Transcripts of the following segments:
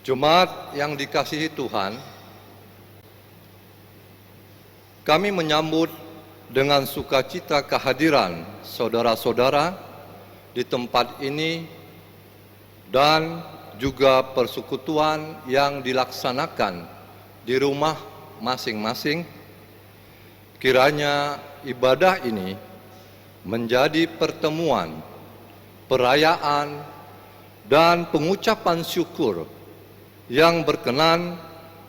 Jemaat yang dikasihi Tuhan, kami menyambut dengan sukacita kehadiran saudara-saudara di tempat ini dan juga persekutuan yang dilaksanakan di rumah masing-masing. Kiranya ibadah ini menjadi pertemuan, perayaan, dan pengucapan syukur yang berkenan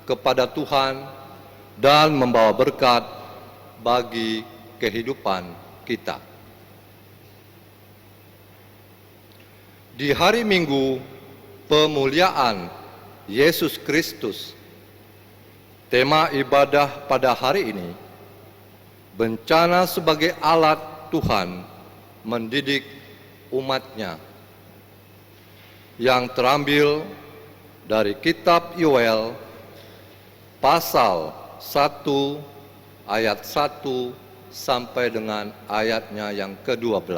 kepada Tuhan dan membawa berkat bagi kehidupan kita. Di hari Minggu pemuliaan Yesus Kristus, tema ibadah pada hari ini, bencana sebagai alat Tuhan mendidik umat-Nya, yang terambil dari kitab Yoel pasal 1 ayat 1 sampai dengan ayatnya yang ke-12.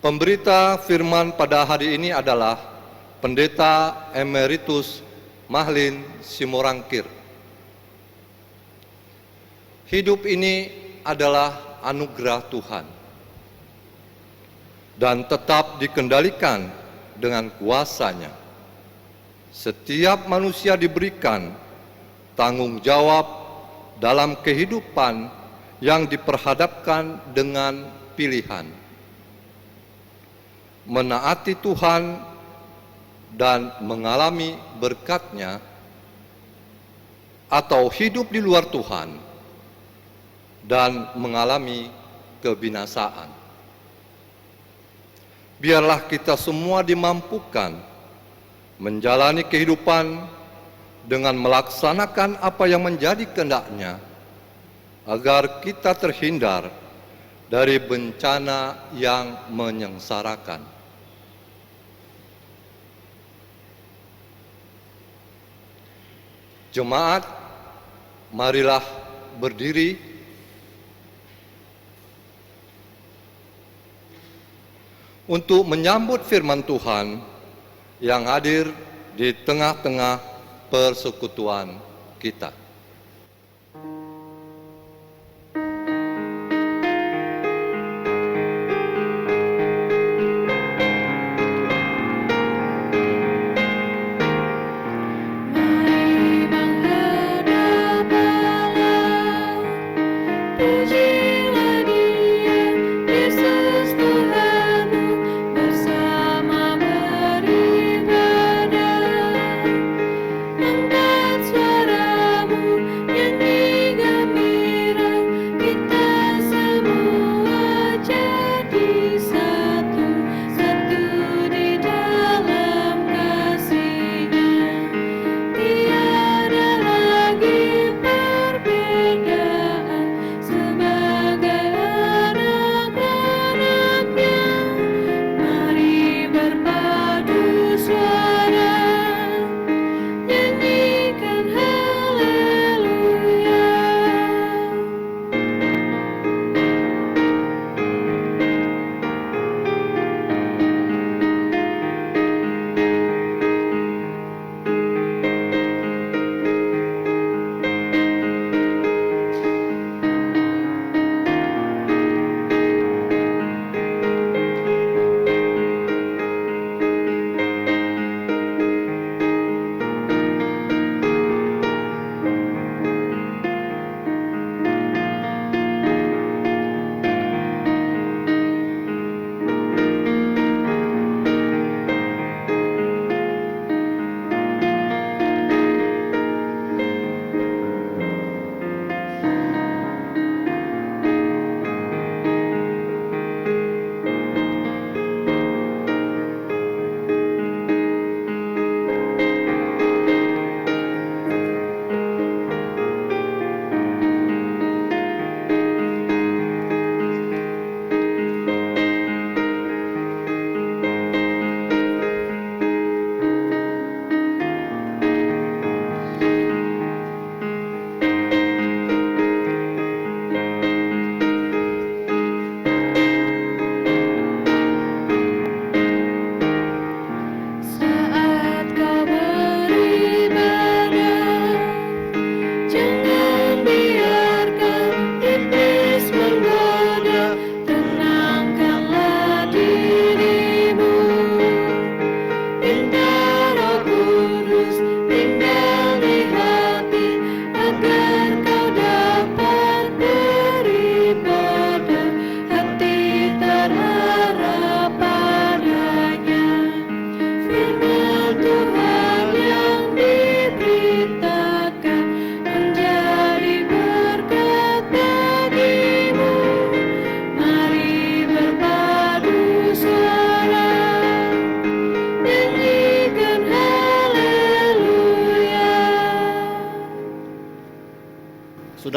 Pemberita firman pada hari ini adalah Pendeta Emeritus Mahlin Simorangkir. Hidup ini adalah anugerah Tuhan dan tetap dikendalikan dengan kuasa-Nya. Setiap manusia diberikan tanggung jawab dalam kehidupan yang diperhadapkan dengan pilihan. Menaati Tuhan dan mengalami berkat-Nya, atau hidup di luar Tuhan dan mengalami kebinasaan. Biarlah kita semua dimampukan menjalani kehidupan dengan melaksanakan apa yang menjadi kehendak-Nya, agar kita terhindar dari bencana yang menyengsarakan. Jemaat, marilah berdiri untuk menyambut firman Tuhan yang hadir di tengah-tengah persekutuan kita. Angkat suaramu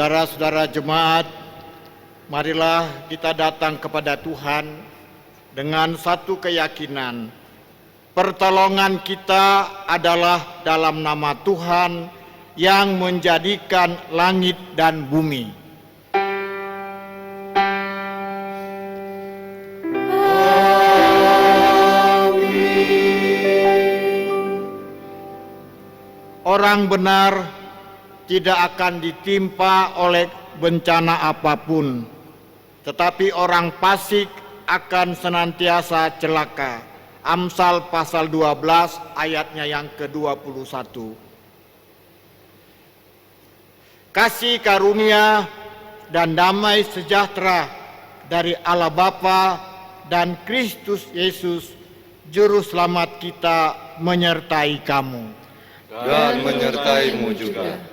Saudara-saudara jemaat, marilah kita datang kepada Tuhan dengan satu keyakinan. Pertolongan kita adalah dalam nama Tuhan yang menjadikan langit dan bumi. Orang benar tidak akan ditimpa oleh bencana apapun, tetapi orang fasik akan senantiasa celaka. Amsal pasal 12 ayatnya yang ke-21. Kasih karunia dan damai sejahtera dari Allah Bapa dan Kristus Yesus Juru Selamat kita menyertai kamu. Dan menyertaimu juga.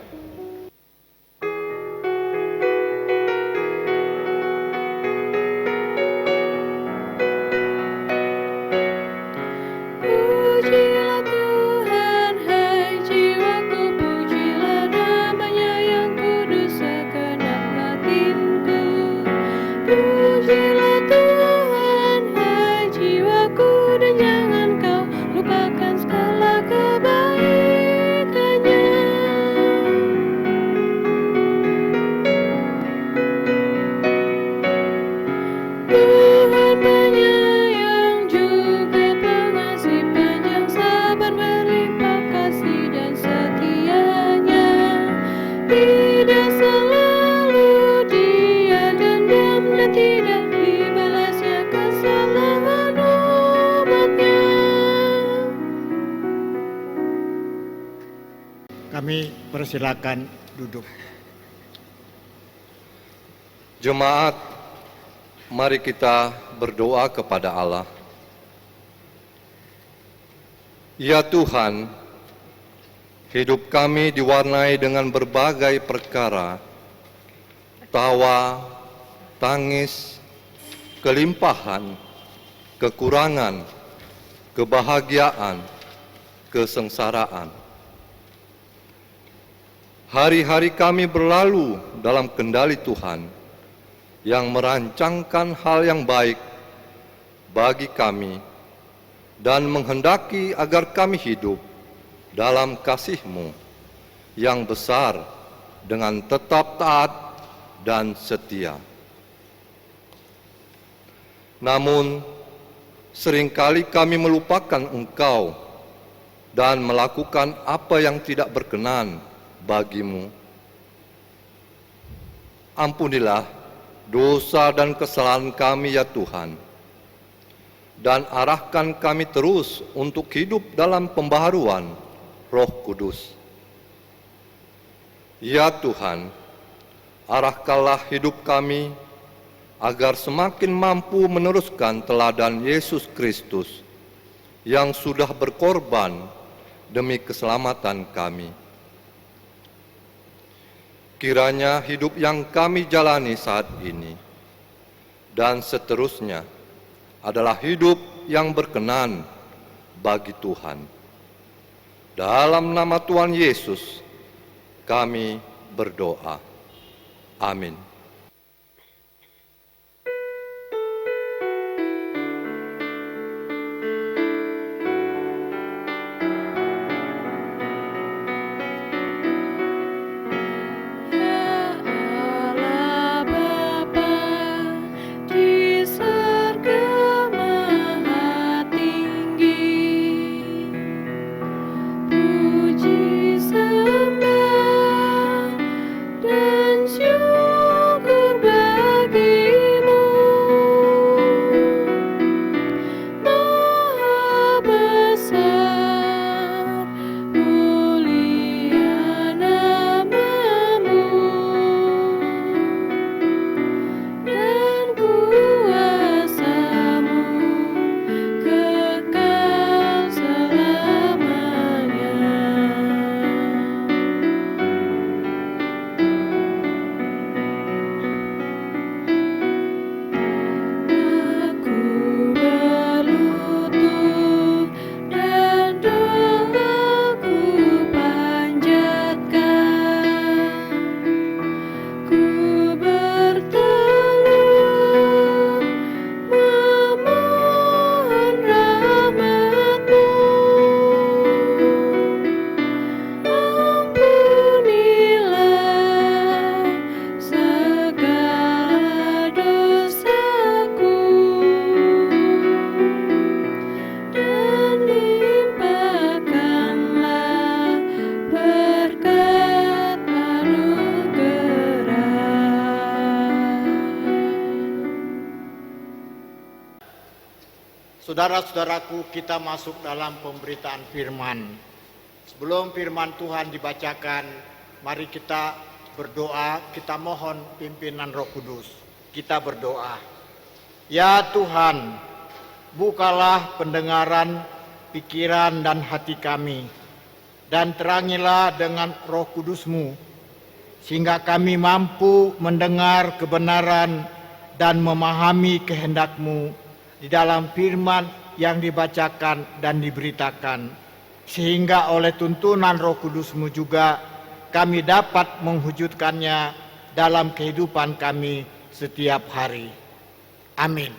Pujilah Tuhan, hai jiwaku, pujilah namanya yang kudus segenap batinku. Pujilah Tuhan, hai jiwaku, dan jangan kau lupakan segala kebaikannya. Tuhan penyayang juga pengasih, panjang sabar, berlimpah kasih dan setianya. Tidak selalu Dia dendam dan tidak dibalasnya kesalahan umatnya. Kami persilakan duduk. Jemaat, mari kita berdoa kepada Allah. Ya Tuhan, hidup kami diwarnai dengan berbagai perkara, tawa, tangis, kelimpahan, kekurangan, kebahagiaan, kesengsaraan. Hari-hari kami berlalu dalam kendali Tuhan yang merancangkan hal yang baik bagi kami dan menghendaki agar kami hidup dalam kasih-Mu yang besar dengan tetap taat dan setia. Namun, seringkali kami melupakan Engkau dan melakukan apa yang tidak berkenan bagi-Mu. Ampunilah dosa dan kesalahan kami ya Tuhan, dan arahkan kami terus untuk hidup dalam pembaharuan Roh Kudus. Ya Tuhan, arahkanlah hidup kami agar semakin mampu meneruskan teladan Yesus Kristus yang sudah berkorban demi keselamatan kami. Kiranya hidup yang kami jalani saat ini dan seterusnya adalah hidup yang berkenan bagi Tuhan. Dalam nama Tuhan Yesus, kami berdoa. Amin. Puji sembah dan syukur Saudara-saudaraku, kita masuk dalam pemberitaan firman. Sebelum firman Tuhan dibacakan, mari kita berdoa, kita mohon pimpinan Roh Kudus. Kita berdoa. Ya Tuhan, bukalah pendengaran, pikiran dan hati kami, dan terangilah dengan Roh Kudus-Mu, sehingga kami mampu mendengar kebenaran dan memahami kehendak-Mu di dalam firman yang dibacakan dan diberitakan, sehingga oleh tuntunan Roh Kudus-Mu juga kami dapat mewujudkannya dalam kehidupan kami setiap hari. Amin.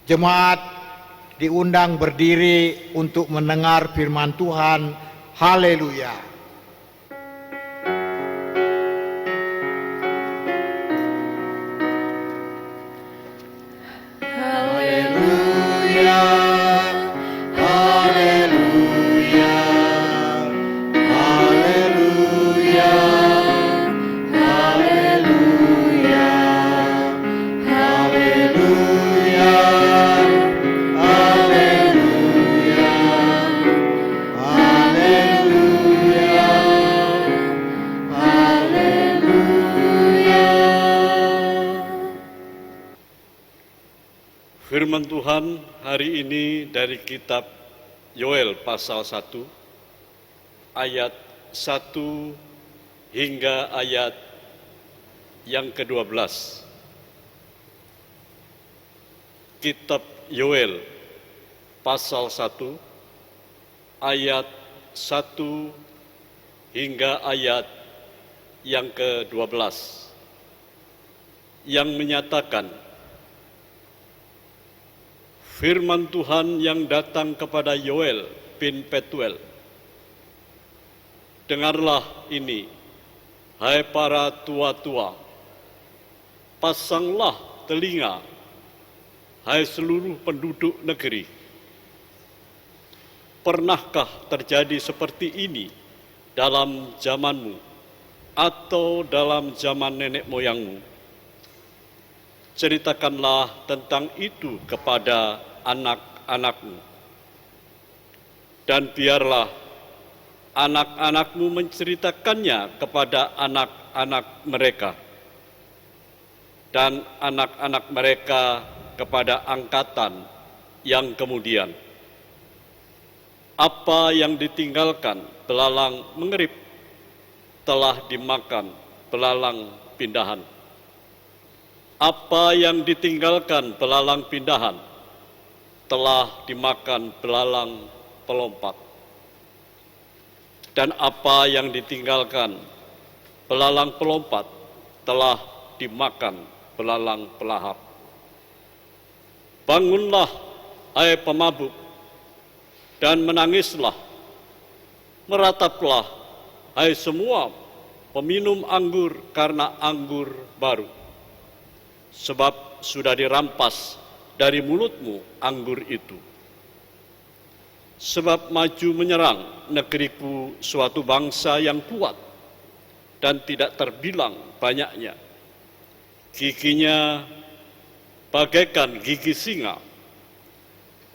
Jemaat diundang berdiri untuk mendengar firman Tuhan. Haleluya. Firman Tuhan hari ini dari kitab Yoel pasal 1 ayat 1 hingga ayat yang ke-12. Kitab Yoel pasal 1 ayat 1 hingga ayat yang ke-12 yang menyatakan, firman Tuhan yang datang kepada Yoel bin Petuel. Dengarlah ini, hai para tua-tua, pasanglah telinga, hai seluruh penduduk negeri. Pernahkah terjadi seperti ini dalam zamanmu atau dalam zaman nenek moyangmu? Ceritakanlah tentang itu kepada anak-anakmu, dan biarlah anak-anakmu menceritakannya kepada anak-anak mereka, dan anak-anak mereka kepada angkatan yang kemudian. Apa yang ditinggalkan belalang mengerip telah dimakan belalang pindahan. Apa yang ditinggalkan belalang pindahan telah dimakan belalang pelompat. Dan apa yang ditinggalkan belalang pelompat telah dimakan belalang pelahap. Bangunlah, hai pemabuk, dan menangislah. Merataplah, hai semua peminum anggur karena anggur baru. Sebab sudah dirampas dari mulutmu anggur itu. Sebab maju menyerang negeriku suatu bangsa yang kuat dan tidak terbilang banyaknya. Giginya bagaikan gigi singa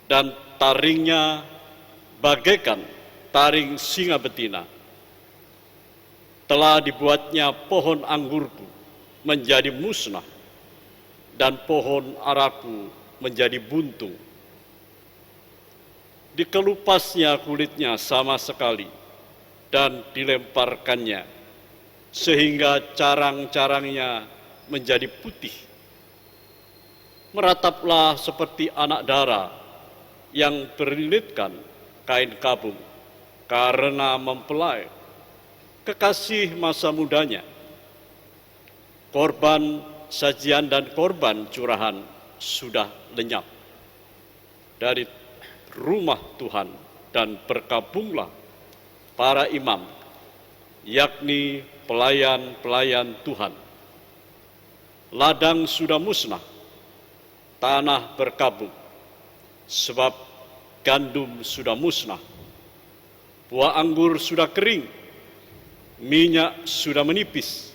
dan taringnya bagaikan taring singa betina. Telah dibuatnya pohon anggurku menjadi musnah dan pohon araku menjadi buntung. Dikelupasnya kulitnya sama sekali dan dilemparkannya, sehingga carang-carangnya menjadi putih. Merataplah seperti anak dara yang berlilitkan kain kabung karena mempelai kekasih masa mudanya. Korban sajian dan korban curahan sudah lenyap dari rumah Tuhan, dan berkabunglah para imam, yakni pelayan-pelayan Tuhan. Ladang sudah musnah, tanah berkabung, sebab gandum sudah musnah, buah anggur sudah kering, minyak sudah menipis.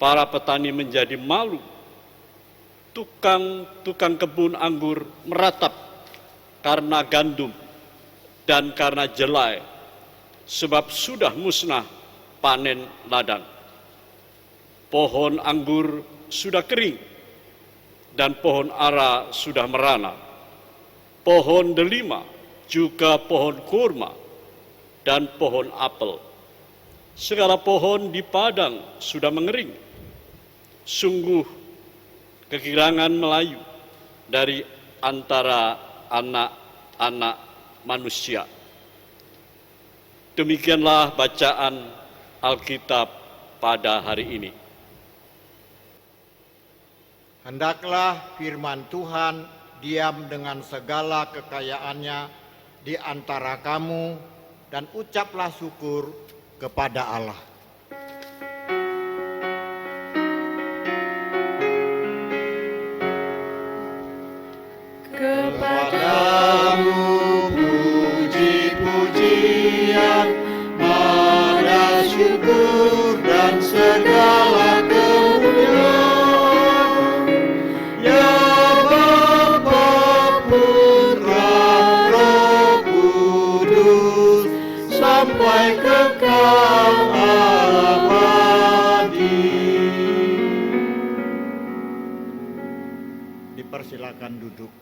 para petani menjadi malu, tukang kebun anggur meratap karena gandum dan karena jelai, sebab sudah musnah panen ladang. Pohon anggur sudah kering, dan pohon ara sudah merana. Pohon delima, juga pohon kurma, dan pohon apel. Segala pohon di padang sudah mengering. Sungguh kegirangan melayu dari antara anak-anak manusia. Demikianlah bacaan Alkitab pada hari ini. Hendaklah firman Tuhan diam dengan segala kekayaannya di antara kamu, dan ucaplah syukur kepada Allah. Kepadamu puji-pujian, pada syukur dan segala kemuliaan, ya Bapa, Putra, Roh Kudus, sampai kekal abadi. Dipersilakan duduk.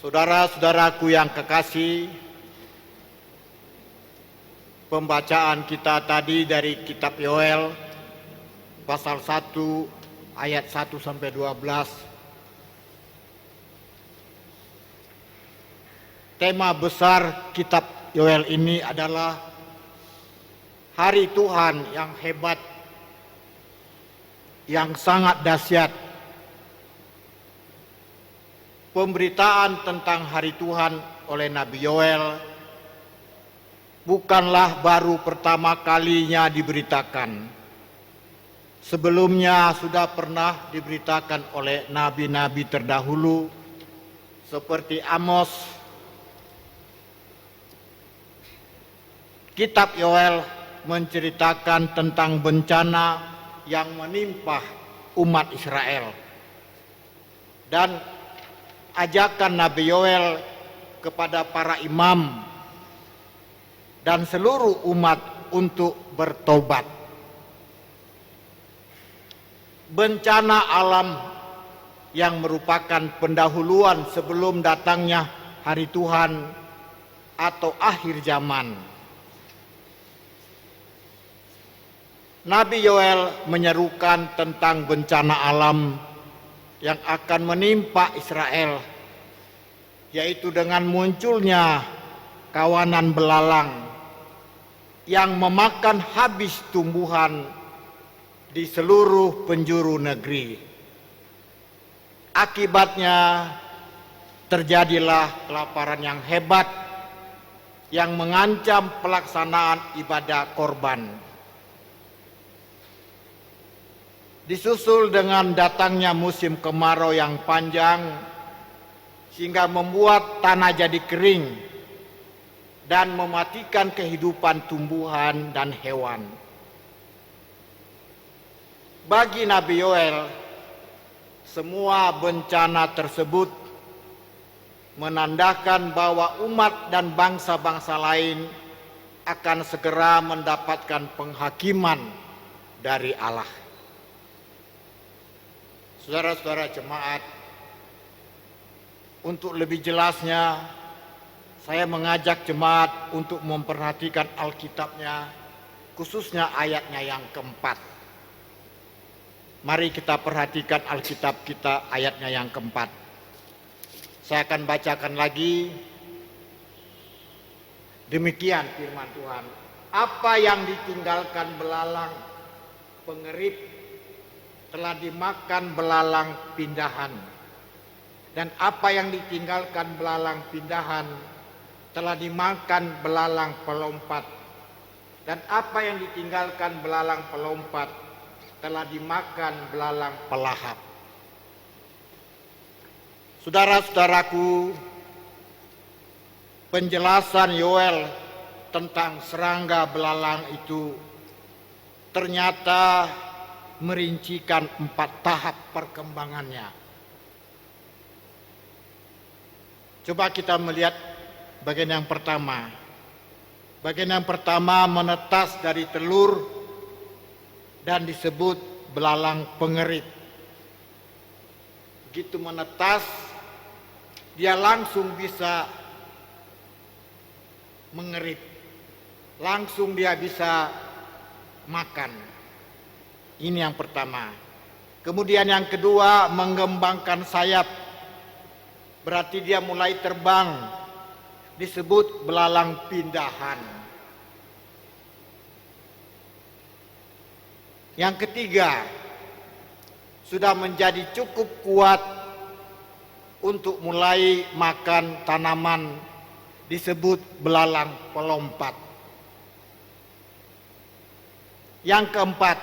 Saudara-saudaraku yang kekasih, pembacaan kita tadi dari kitab Yoel pasal 1 ayat 1 sampai 12. Tema besar kitab Yoel ini adalah hari Tuhan yang hebat, yang sangat dahsyat. Pemberitaan tentang hari Tuhan oleh Nabi Yoel bukanlah baru pertama kalinya diberitakan. Sebelumnya sudah pernah diberitakan oleh nabi-nabi terdahulu seperti Amos. Kitab Yoel menceritakan tentang bencana yang menimpa umat Israel. Dan ajakan Nabi Yoel kepada para imam dan seluruh umat untuk bertobat. Bencana alam yang merupakan pendahuluan sebelum datangnya hari Tuhan atau akhir zaman. Nabi Yoel menyerukan tentang bencana alam yang akan menimpa Israel, yaitu dengan munculnya kawanan belalang yang memakan habis tumbuhan di seluruh penjuru negeri. Akibatnya terjadilah kelaparan yang hebat yang mengancam pelaksanaan ibadah korban. Disusul dengan datangnya musim kemarau yang panjang sehingga membuat tanah jadi kering dan mematikan kehidupan tumbuhan dan hewan. Bagi Nabi Yoel, semua bencana tersebut menandakan bahwa umat dan bangsa-bangsa lain akan segera mendapatkan penghakiman dari Allah. Saudara-saudara jemaat, untuk lebih jelasnya saya mengajak jemaat untuk memperhatikan Alkitabnya, khususnya ayatnya yang keempat. Mari kita perhatikan Alkitab kita ayatnya yang keempat. Saya akan bacakan lagi. Demikian firman Tuhan. Apa yang ditinggalkan belalang pengerip telah dimakan belalang pindahan, dan apa yang ditinggalkan belalang pindahan telah dimakan belalang pelompat, dan apa yang ditinggalkan belalang pelompat telah dimakan belalang pelahap. Saudara-saudaraku, penjelasan Yoel tentang serangga belalang itu ternyata merincikan 4 tahap perkembangannya. Coba kita melihat bagian yang pertama. Bagian yang pertama menetas dari telur dan disebut belalang pengerit. Begitu menetas, dia langsung bisa mengerit. Langsung dia bisa makan. Ini yang pertama. Kemudian yang kedua, mengembangkan sayap. Berarti dia mulai terbang. Disebut belalang pindahan. Yang ketiga, sudah menjadi cukup kuat untuk mulai makan tanaman, disebut belalang pelompat. Yang keempat,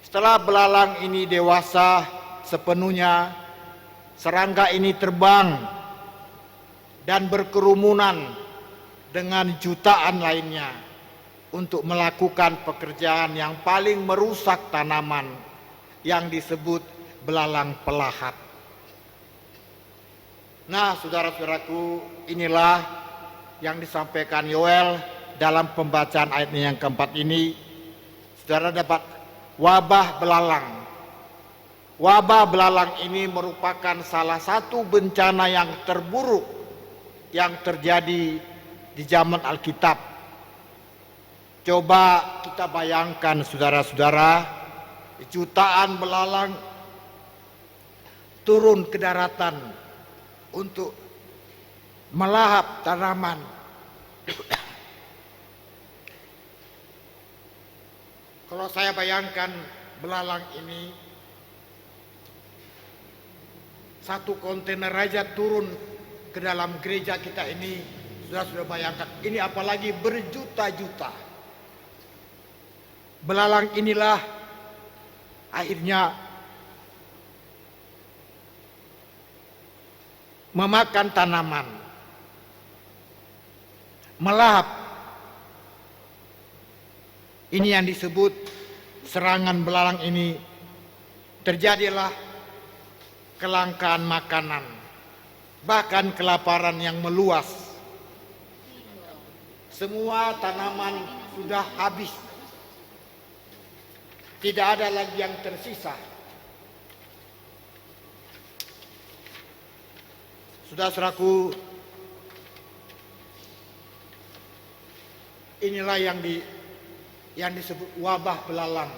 setelah belalang ini dewasa sepenuhnya, serangga ini terbang dan berkerumunan dengan jutaan lainnya untuk melakukan pekerjaan yang paling merusak tanaman yang disebut belalang pelahap. Nah, saudara-saudaraku, inilah yang disampaikan Yoel dalam pembacaan ayatnya yang keempat ini. Saudara dapat wabah belalang. Wabah belalang ini merupakan salah satu bencana yang terburuk yang terjadi di zaman Alkitab. Coba kita bayangkan saudara-saudara, jutaan belalang turun ke daratan untuk melahap tanaman. Kalau saya bayangkan belalang ini, satu kontainer aja turun ke dalam gereja kita ini, sudah bayangkan. Ini apalagi berjuta-juta. Belalang inilah akhirnya memakan tanaman, melahap. Ini yang disebut serangan belalang ini. Terjadilah kelangkaan makanan, bahkan kelaparan yang meluas. Semua tanaman sudah habis. Tidak ada lagi yang tersisa. Saudara-saudaraku, inilah yang disebut wabah belalang.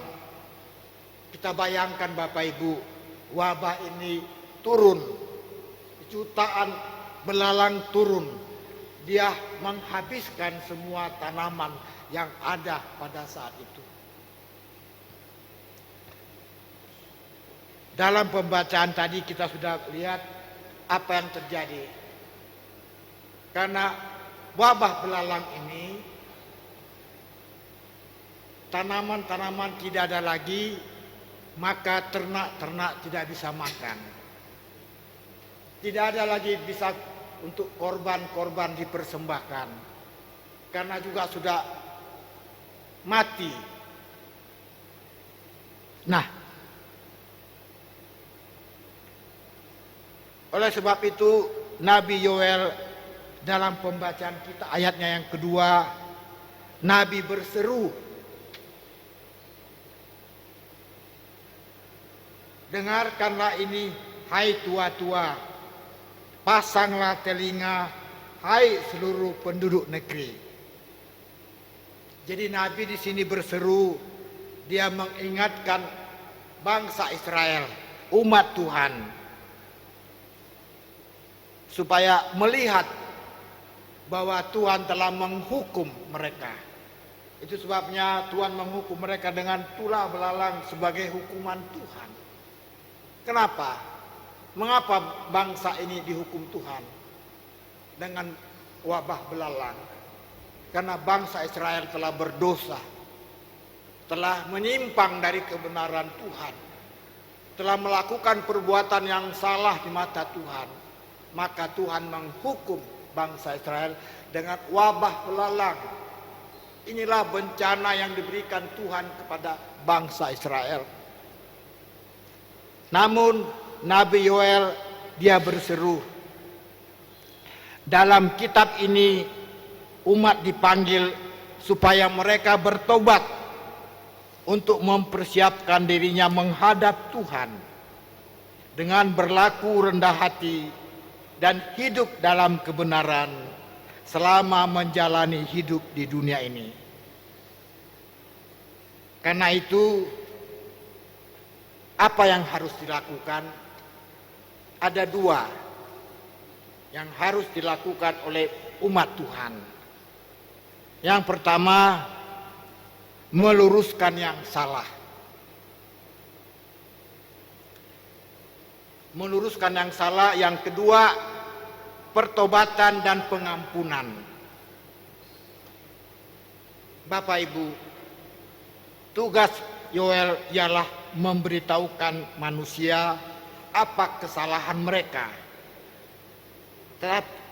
Kita bayangkan Bapak Ibu, wabah ini turun, jutaan belalang turun. Dia menghabiskan semua tanaman yang ada pada saat itu. Dalam pembacaan tadi kita sudah lihat apa yang terjadi. Karena wabah belalang ini, tanaman-tanaman tidak ada lagi, maka ternak-ternak tidak bisa makan. Tidak ada lagi bisa untuk korban-korban dipersembahkan. Karena juga sudah mati. Nah, oleh sebab itu Nabi Yoel dalam pembacaan kita ayatnya yang kedua, Nabi berseru, dengarkanlah ini hai tua-tua, pasanglah telinga hai seluruh penduduk negeri. Jadi Nabi di sini berseru, dia mengingatkan bangsa Israel, umat Tuhan, supaya melihat bahwa Tuhan telah menghukum mereka. Itu sebabnya Tuhan menghukum mereka dengan tulah belalang sebagai hukuman Tuhan. Kenapa? Mengapa bangsa ini dihukum Tuhan dengan wabah belalang? Karena bangsa Israel telah berdosa, telah menyimpang dari kebenaran Tuhan, telah melakukan perbuatan yang salah di mata Tuhan. Maka Tuhan menghukum bangsa Israel dengan wabah belalang. Inilah bencana yang diberikan Tuhan kepada bangsa Israel. Namun Nabi Yoel dia berseru, dalam kitab ini umat dipanggil supaya mereka bertobat untuk mempersiapkan dirinya menghadap Tuhan dengan berlaku rendah hati dan hidup dalam kebenaran selama menjalani hidup di dunia ini. Karena itu, apa yang harus dilakukan? Ada dua yang harus dilakukan oleh umat Tuhan. Yang pertama, meluruskan yang salah. Meluruskan yang salah. Yang kedua, pertobatan dan pengampunan. Bapak Ibu, tugas Yoel ialah memberitahukan manusia apa kesalahan mereka.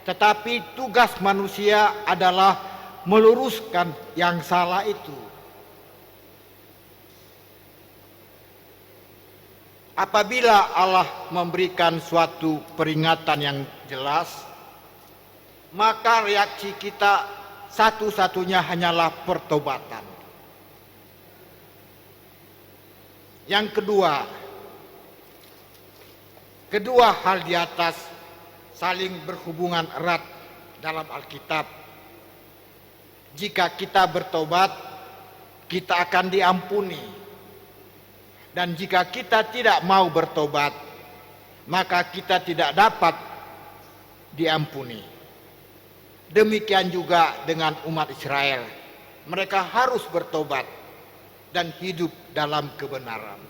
Tetapi tugas manusia adalah meluruskan yang salah itu. Apabila Allah memberikan suatu peringatan yang jelas, maka reaksi kita satu-satunya hanyalah pertobatan. Yang kedua hal di atas saling berhubungan erat dalam Alkitab. Jika kita bertobat, kita akan diampuni. Dan jika kita tidak mau bertobat, maka kita tidak dapat diampuni. Demikian juga dengan umat Israel. Mereka harus bertobat dan hidup dalam kebenaran.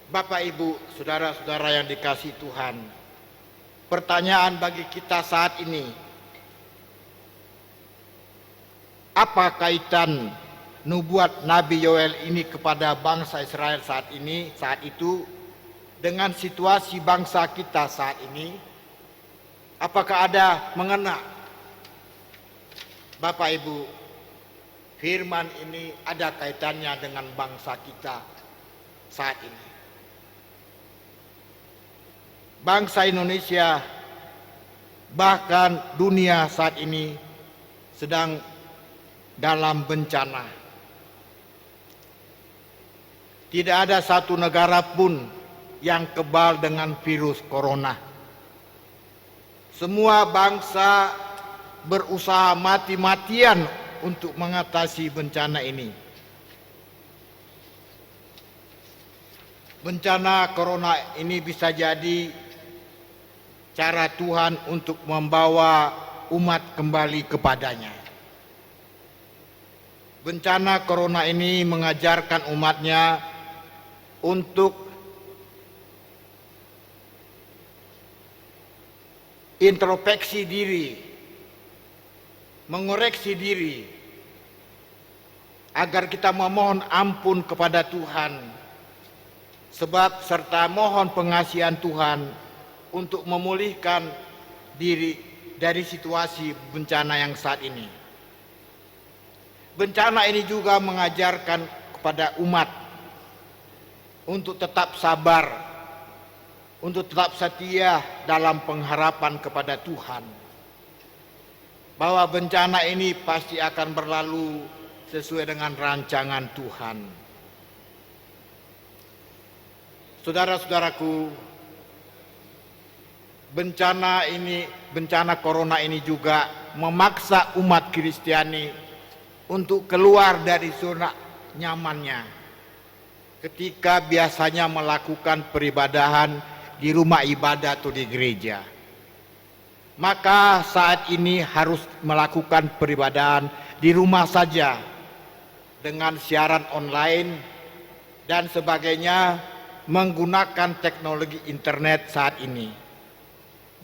Bapak, Ibu, saudara-saudara yang dikasihi Tuhan, pertanyaan bagi kita saat ini, apa kaitan nubuat Nabi Yoel ini kepada bangsa Israel saat itu dengan situasi bangsa kita saat ini? Apakah ada mengena? Bapak Ibu, firman ini ada kaitannya dengan bangsa kita saat ini. Bangsa Indonesia, bahkan dunia saat ini sedang dalam bencana. Tidak ada satu negara pun yang kebal dengan virus corona. Semua bangsa berusaha mati-matian untuk mengatasi bencana ini. Bencana corona ini bisa jadi cara Tuhan untuk membawa umat kembali kepadanya. Bencana corona ini mengajarkan umatnya untuk introspeksi diri, mengoreksi diri, agar kita memohon ampun kepada Tuhan, sebab serta mohon pengasihan Tuhan untuk memulihkan diri dari situasi bencana yang saat ini. Bencana ini juga mengajarkan kepada umat untuk tetap sabar, untuk tetap setia dalam pengharapan kepada Tuhan, bahwa bencana ini pasti akan berlalu sesuai dengan rancangan Tuhan. Saudara-saudaraku, bencana corona ini juga memaksa umat Kristiani untuk keluar dari zona nyamannya ketika biasanya melakukan peribadahan di rumah ibadah atau di gereja. Maka saat ini harus melakukan peribadahan di rumah saja dengan siaran online dan sebagainya menggunakan teknologi internet saat ini.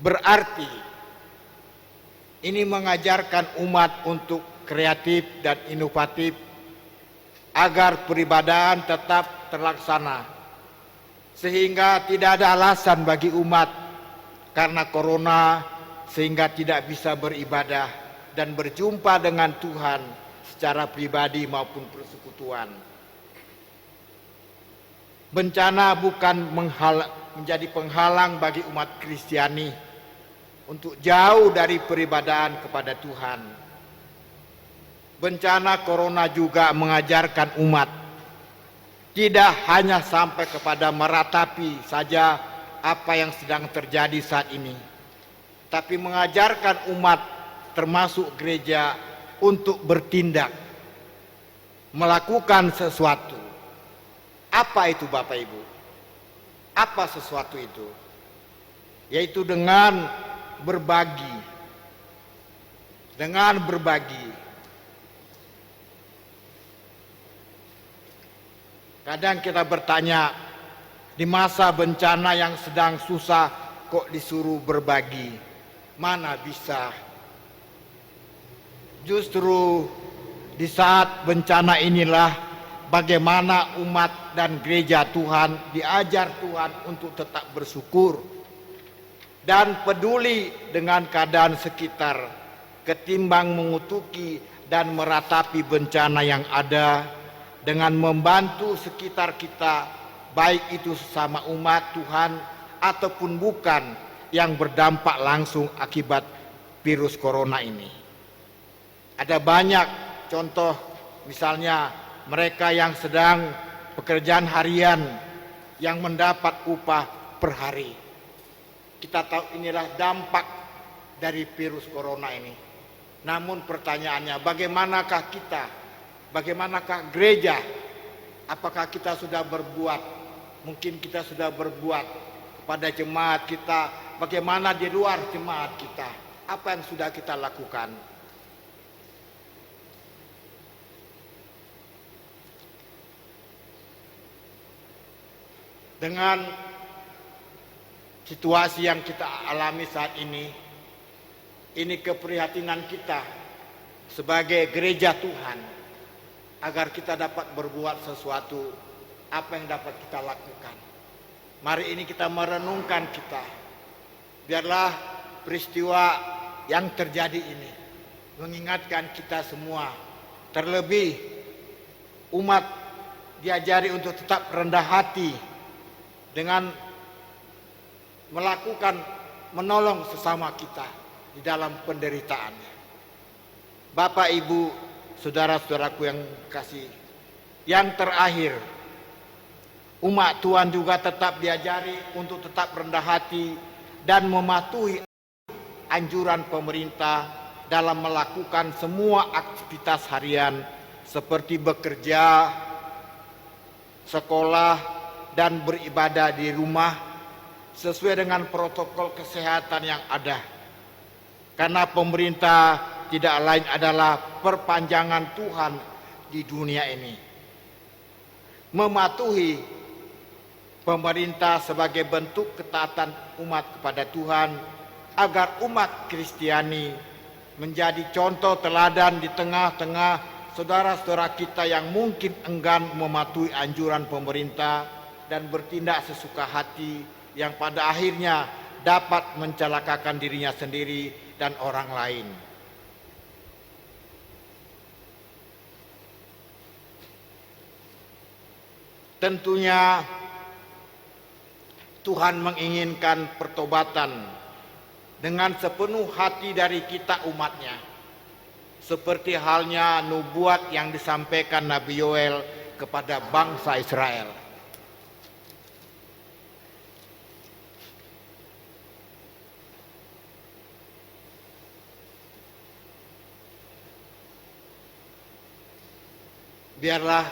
Berarti ini mengajarkan umat untuk kreatif dan inovatif agar peribadahan tetap terlaksana, sehingga tidak ada alasan bagi umat karena corona sehingga tidak bisa beribadah dan berjumpa dengan Tuhan secara pribadi maupun persekutuan. Bencana bukan menjadi penghalang bagi umat Kristiani untuk jauh dari peribadahan kepada Tuhan. Bencana corona juga mengajarkan umat tidak hanya sampai kepada meratapi saja apa yang sedang terjadi saat ini, tapi mengajarkan umat termasuk gereja untuk bertindak, melakukan sesuatu. Apa itu Bapak Ibu? Apa sesuatu itu? Yaitu dengan berbagi. Dengan berbagi. Kadang kita bertanya, di masa bencana yang sedang susah kok disuruh berbagi? Mana bisa? Justru di saat bencana inilah bagaimana umat dan gereja Tuhan diajar Tuhan untuk tetap bersyukur dan peduli dengan keadaan sekitar ketimbang mengutuki dan meratapi bencana yang ada, dengan membantu sekitar kita, baik itu sesama umat Tuhan ataupun bukan, yang berdampak langsung akibat virus corona ini. Ada banyak contoh, misalnya mereka yang sedang pekerjaan harian yang mendapat upah per hari. Kita tahu inilah dampak dari virus corona ini. Namun pertanyaannya, bagaimanakah kita? Bagaimanakah gereja? Apakah kita sudah berbuat? Mungkin kita sudah berbuat kepada jemaat kita. Bagaimana di luar jemaat kita? Apa yang sudah kita lakukan? Dengan situasi yang kita alami saat ini keprihatinan kita sebagai gereja Tuhan, agar kita dapat berbuat sesuatu, apa yang dapat kita lakukan. Mari ini kita merenungkan kita. Biarlah peristiwa yang terjadi ini mengingatkan kita semua, terlebih umat diajari untuk tetap rendah hati dengan menolong sesama kita di dalam penderitaannya. Bapak, Ibu, saudara-saudaraku yang kasih, yang terakhir, umat Tuhan juga tetap diajari untuk tetap rendah hati dan mematuhi anjuran pemerintah dalam melakukan semua aktivitas harian seperti bekerja, sekolah, dan beribadah di rumah sesuai dengan protokol kesehatan yang ada. Karena pemerintah tidak lain adalah perpanjangan Tuhan di dunia ini. Mematuhi pemerintah sebagai bentuk ketaatan umat kepada Tuhan, agar umat Kristiani menjadi contoh teladan di tengah-tengah saudara-saudara kita yang mungkin enggan mematuhi anjuran pemerintah dan bertindak sesuka hati, yang pada akhirnya dapat mencelakakan dirinya sendiri dan orang lain. Tentunya Tuhan menginginkan pertobatan dengan sepenuh hati dari kita umatnya, seperti halnya nubuat yang disampaikan Nabi Yoel kepada bangsa Israel. Biarlah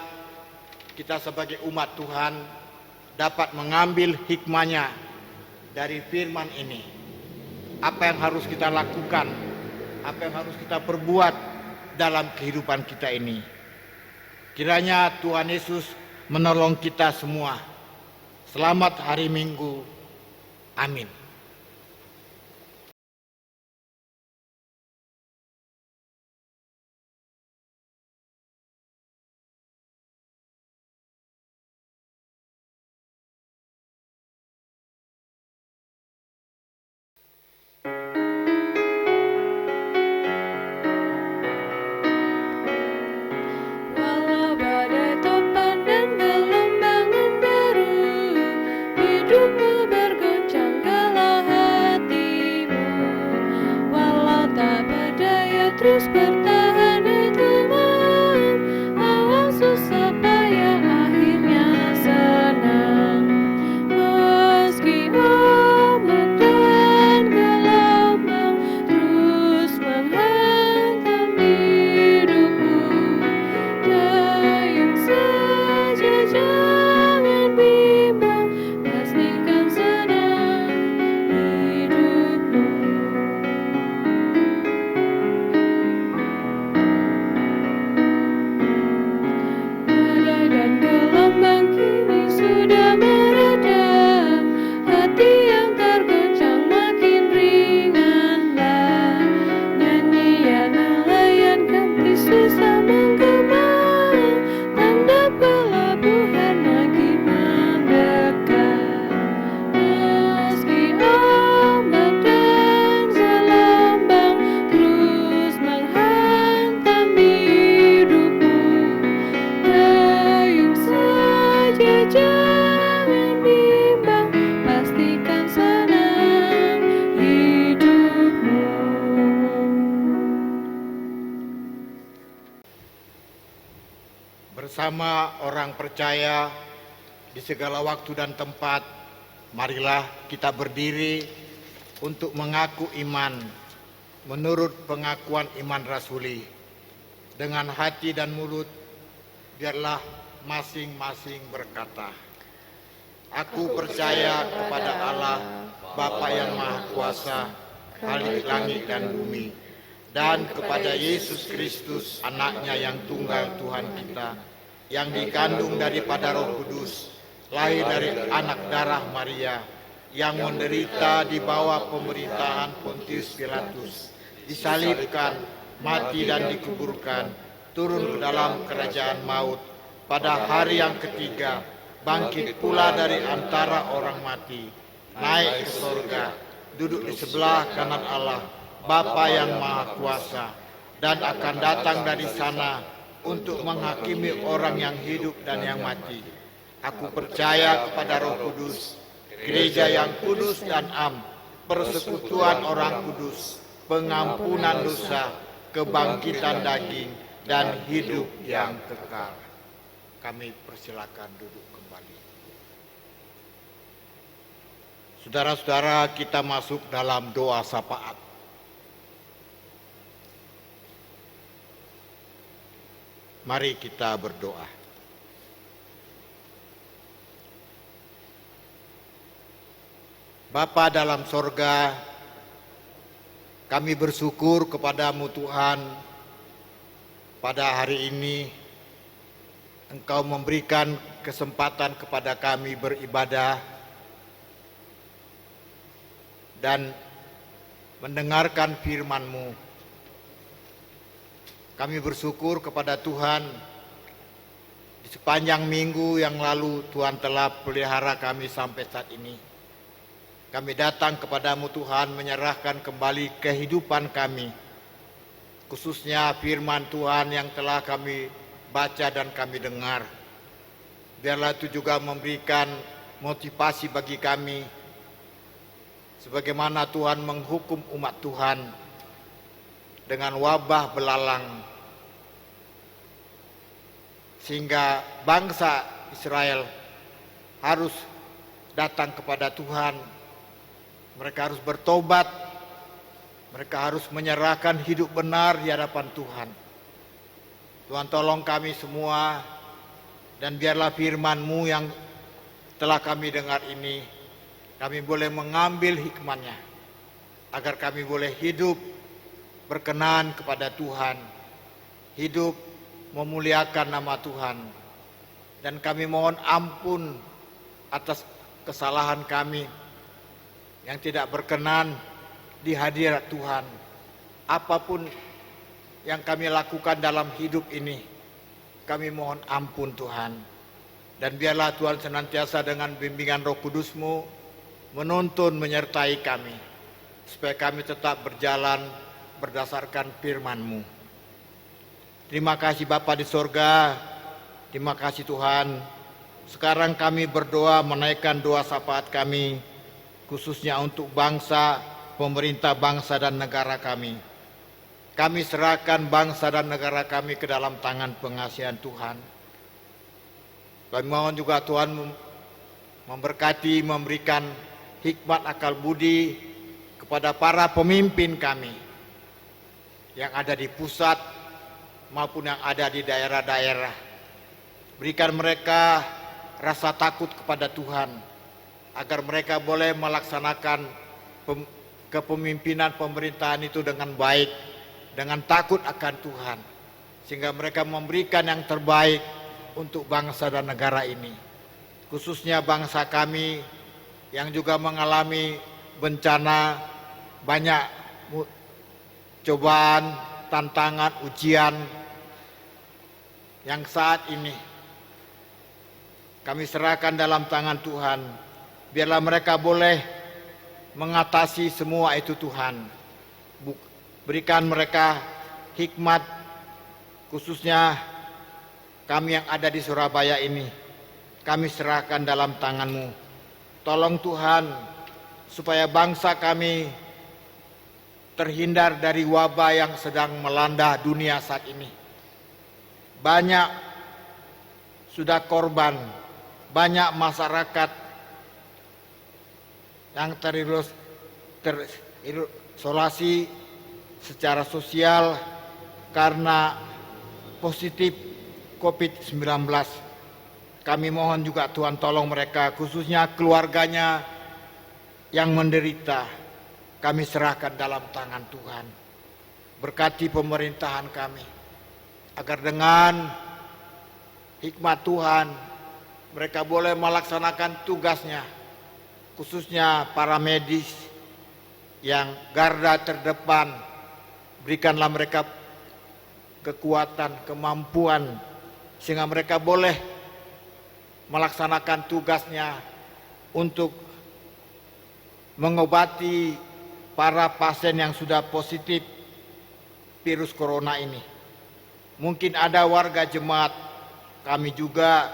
kita sebagai umat Tuhan dapat mengambil hikmahnya dari firman ini. Apa yang harus kita lakukan, apa yang harus kita perbuat dalam kehidupan kita ini. Kiranya Tuhan Yesus menolong kita semua. Selamat hari Minggu. Amin. tak berdaya terus bertahan itu awal susah payah akhirnya senang. Meski ombak dan gelombang terus menghantam hidupmu, dayung saja jangan bimbang, pastikan senang hidupmu. Badai dan gelombang kini sudah mereda, hati yang tergoncang makin ringanlah. Nyanyian nelayan ganti susah menggema, tanda pelabuhan makin mendekat. Meski ombak dan gelombang terus menghantam hidupmu, dayung saja jangan bimbang, pastikan senang hidupmu. Bersama orang percaya di segala waktu dan tempat, marilah kita berdiri untuk mengaku iman menurut pengakuan iman rasuli. Dengan hati dan mulut, biarlah masing-masing berkata, Aku percaya kepada Allah, Bapa yang Maha Kuasa, Khalik langit dan bumi, dan kepada Yesus Kristus, Anaknya yang tunggal Tuhan kita, yang dikandung daripada Roh Kudus, lahir dari anak darah Maria, yang menderita di bawah pemerintahan Pontius Pilatus, disalibkan, mati dan dikuburkan, turun ke dalam kerajaan maut, pada hari yang ketiga, bangkit pula dari antara orang mati, naik ke sorga, duduk di sebelah kanan Allah, Bapa yang Maha Kuasa, dan akan datang dari sana untuk menghakimi orang yang hidup dan yang mati. Aku percaya kepada Roh Kudus, gereja yang kudus dan am, persekutuan orang kudus, pengampunan dosa, kebangkitan daging, dan hidup yang kekal. Kami persilakan duduk kembali. Saudara-saudara, kita masuk dalam doa syafaat. Mari kita berdoa. Bapa dalam sorga, kami bersyukur kepadamu Tuhan, pada hari ini Engkau memberikan kesempatan kepada kami beribadah dan mendengarkan firman-Mu. Kami bersyukur kepada Tuhan, di sepanjang minggu yang lalu Tuhan telah pelihara kami sampai saat ini. Kami datang kepadamu Tuhan, menyerahkan kembali kehidupan kami, khususnya firman Tuhan yang telah kami baca dan kami dengar. Biarlah itu juga memberikan motivasi bagi kami, sebagaimana Tuhan menghukum umat Tuhan dengan wabah belalang, sehingga bangsa Israel harus datang kepada Tuhan. Mereka harus bertobat, mereka harus menyerahkan hidup benar di hadapan Tuhan. Tuhan tolong kami semua, dan biarlah firman-Mu yang telah kami dengar ini, kami boleh mengambil hikmahnya, agar kami boleh hidup berkenan kepada Tuhan, hidup memuliakan nama Tuhan. Dan kami mohon ampun atas kesalahan kami yang tidak berkenan di hadirat Tuhan. Apapun yang kami lakukan dalam hidup ini, kami mohon ampun Tuhan. Dan biarlah Tuhan senantiasa dengan bimbingan Roh Kudus-Mu menuntun menyertai kami, supaya kami tetap berjalan berdasarkan firman-Mu. Terima kasih Bapa di sorga, terima kasih Tuhan. Sekarang kami berdoa menaikkan doa syafaat kami, khususnya untuk bangsa, pemerintah bangsa dan negara kami. kami serahkan bangsa dan negara kami ke dalam tangan pengasihan Tuhan. Kami mohon juga Tuhan memberkati, memberikan hikmat akal budi kepada para pemimpin kami yang ada di pusat maupun yang ada di daerah-daerah. Berikan mereka rasa takut kepada Tuhan, agar mereka boleh melaksanakan kepemimpinan pemerintahan itu dengan baik, dengan takut akan Tuhan, sehingga mereka memberikan yang terbaik untuk bangsa dan negara ini, khususnya bangsa kami yang juga mengalami bencana, banyak cobaan, tantangan, ujian yang saat ini kami serahkan dalam tangan Tuhan. Biarlah mereka boleh mengatasi semua itu Tuhan. Berikan mereka hikmat, khususnya kami yang ada di Surabaya ini. Kami serahkan dalam tangan-Mu. Tolong Tuhan supaya bangsa kami terhindar dari wabah yang sedang melanda dunia saat ini. Banyak sudah korban, banyak masyarakat yang terisolasi secara sosial karena positif COVID-19. Kami mohon juga Tuhan tolong mereka, khususnya keluarganya yang menderita. Kami serahkan dalam tangan Tuhan. Berkati pemerintahan kami, agar dengan hikmat Tuhan mereka boleh melaksanakan tugasnya, khususnya para medis yang garda terdepan. Berikanlah mereka kekuatan, kemampuan, sehingga mereka boleh melaksanakan tugasnya untuk mengobati para pasien yang sudah positif virus corona ini. Mungkin ada warga jemaat kami juga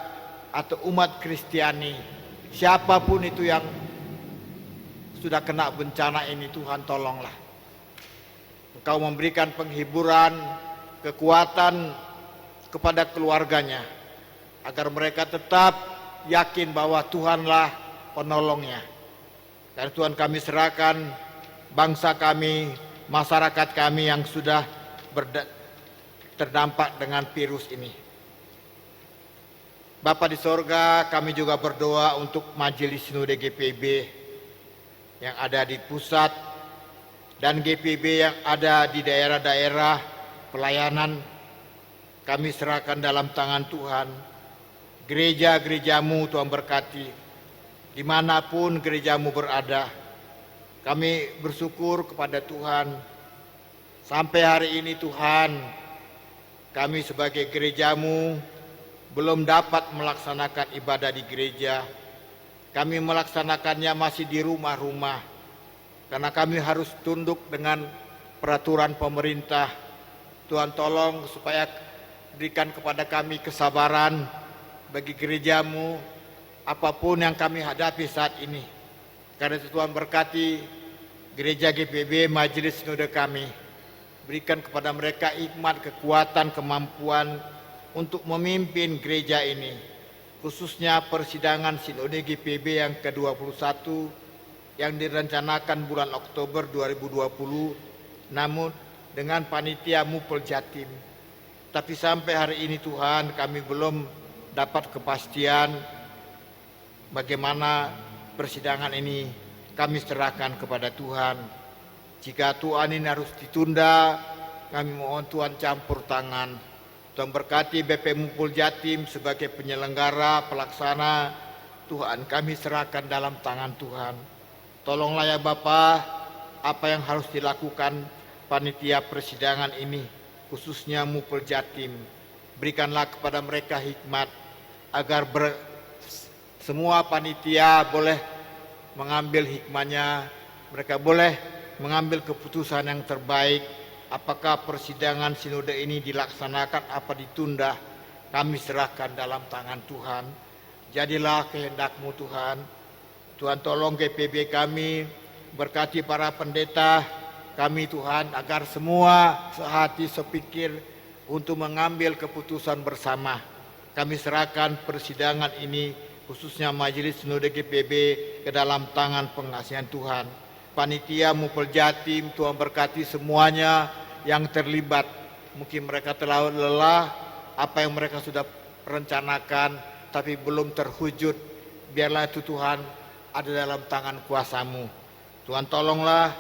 atau umat Kristiani, siapapun itu yang sudah kena bencana ini, Tuhan tolonglah. Engkau memberikan penghiburan, kekuatan kepada keluarganya, agar mereka tetap yakin bahwa Tuhanlah penolongnya. Dan Tuhan kami serahkan bangsa kami, masyarakat kami yang sudah terdampak dengan virus ini. Bapa di sorga, kami juga berdoa untuk Majelis Sinode GPIB yang ada di pusat dan GPIB yang ada di daerah-daerah pelayanan. Kami serahkan dalam tangan Tuhan. Gereja-gerejamu Tuhan berkati, dimanapun gerejamu berada. Kami bersyukur kepada Tuhan, sampai hari ini Tuhan, kami sebagai gerejamu belum dapat melaksanakan ibadah di gereja. Kami melaksanakannya masih di rumah-rumah, karena kami harus tunduk dengan peraturan pemerintah. Tuhan tolong supaya berikan kepada kami kesabaran bagi gerejamu, apapun yang kami hadapi saat ini. Karena itu Tuhan berkati gereja GPIB, Majelis Sinode kami. Berikan kepada mereka hikmat, kekuatan, kemampuan untuk memimpin gereja ini, khususnya persidangan Sinode GPIB yang ke-21 yang direncanakan bulan Oktober 2020, namun dengan panitia Mupel Jatim. Tapi sampai hari ini Tuhan, kami belum dapat kepastian bagaimana persidangan ini. Kami serahkan kepada Tuhan. Jika Tuhan ini harus ditunda, kami mohon Tuhan campur tangan. Tuhan berkati BP Mupel Jatim sebagai penyelenggara, pelaksana. Tuhan, kami serahkan dalam tangan Tuhan. Tolonglah ya Bapa, apa yang harus dilakukan panitia persidangan ini, khususnya Mupel Jatim. Berikanlah kepada mereka hikmat, agar semua panitia boleh mengambil hikmahnya, mereka boleh mengambil keputusan yang terbaik. Apakah persidangan sinode ini dilaksanakan apa ditunda, kami serahkan dalam tangan Tuhan. Jadilah kehendak-Mu Tuhan. Tuhan tolong GPIB kami, berkati para pendeta kami Tuhan, agar semua sehati sepikir untuk mengambil keputusan bersama. Kami serahkan persidangan ini, khususnya Majelis Sinode GPB, ke dalam tangan pengasihan Tuhan. Panitia Mupel Jatim, Tuhan berkati semuanya yang terlibat. Mungkin mereka telah lelah, apa yang mereka sudah rencanakan, tapi belum terwujud. Biarlah itu Tuhan ada dalam tangan kuasa-Mu. Tuhan tolonglah,